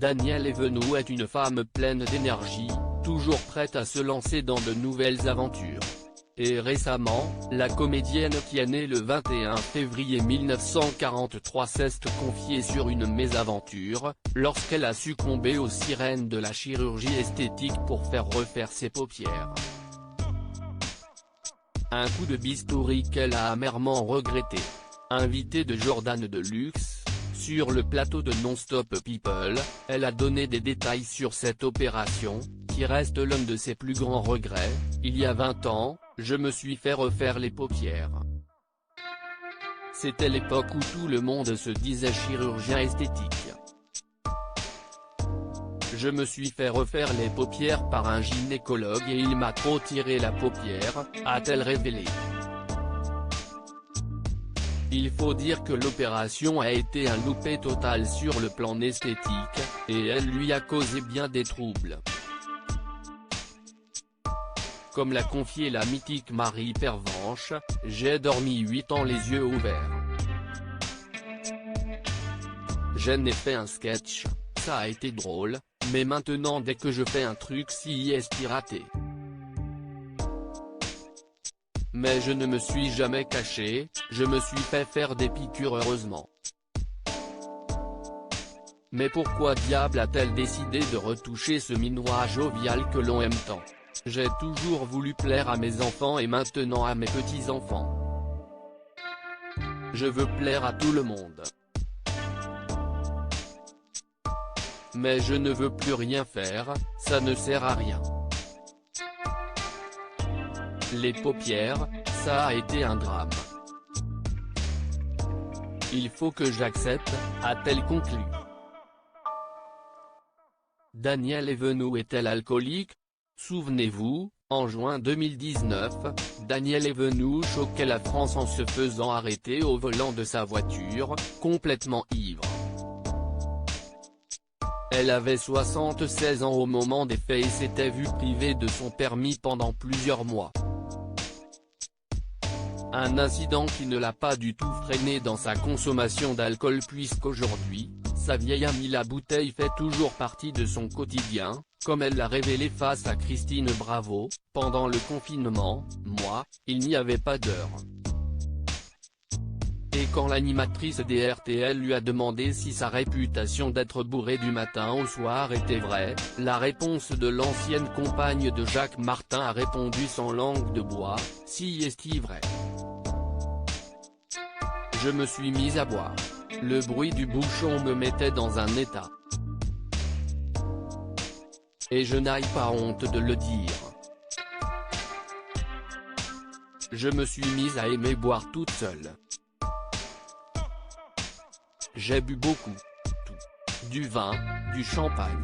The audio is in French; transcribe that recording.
Danielle Evenou est une femme pleine d'énergie, toujours prête à se lancer dans de nouvelles aventures. Et récemment, la comédienne qui est née le 21 février 1943 s'est confiée sur une mésaventure, lorsqu'elle a succombé aux sirènes de la chirurgie esthétique pour faire refaire ses paupières. Un coup de bistouri qu'elle a amèrement regretté. Invitée de Jordan Deluxe, sur le plateau de Non-Stop People, elle a donné des détails sur cette opération, qui reste l'un de ses plus grands regrets. Il y a 20 ans, je me suis fait refaire les paupières. C'était l'époque où tout le monde se disait chirurgien esthétique. Je me suis fait refaire les paupières par un gynécologue et il m'a trop tiré la paupière, a-t-elle révélé. Il faut dire que l'opération a été un loupé total sur le plan esthétique, et elle lui a causé bien des troubles. Comme l'a confié la mythique Marie Pervenche, j'ai dormi 8 ans les yeux ouverts. J'en ai fait un sketch, ça a été drôle, mais maintenant dès que je fais un truc si est piraté. Mais je ne me suis jamais caché, je me suis fait faire des piqûres heureusement. Mais pourquoi diable a-t-elle décidé de retoucher ce minois jovial que l'on aime tant? J'ai toujours voulu plaire à mes enfants et maintenant à mes petits-enfants. Je veux plaire à tout le monde. Mais je ne veux plus rien faire, ça ne sert à rien. Les paupières, ça a été un drame. Il faut que j'accepte, a-t-elle conclu. Danielle Evenou est-elle alcoolique? Souvenez-vous, en juin 2019, Danielle Evenou choquait la France en se faisant arrêter au volant de sa voiture, complètement ivre. Elle avait 76 ans au moment des faits et s'était vue privée de son permis pendant plusieurs mois. Un incident qui ne l'a pas du tout freinée dans sa consommation d'alcool puisqu'aujourd'hui, sa vieille amie la bouteille fait toujours partie de son quotidien, comme elle l'a révélé face à Christine Bravo. Pendant le confinement, il n'y avait pas d'heure. Et quand l'animatrice des RTL lui a demandé si sa réputation d'être bourrée du matin au soir était vraie, la réponse de l'ancienne compagne de Jacques Martin a répondu sans langue de bois, si est-il vrai. Je me suis mise à boire. Le bruit du bouchon me mettait dans un état. Et je n'ai pas honte de le dire. Je me suis mise à aimer boire toute seule. J'ai bu beaucoup. Tout. Du vin, du champagne.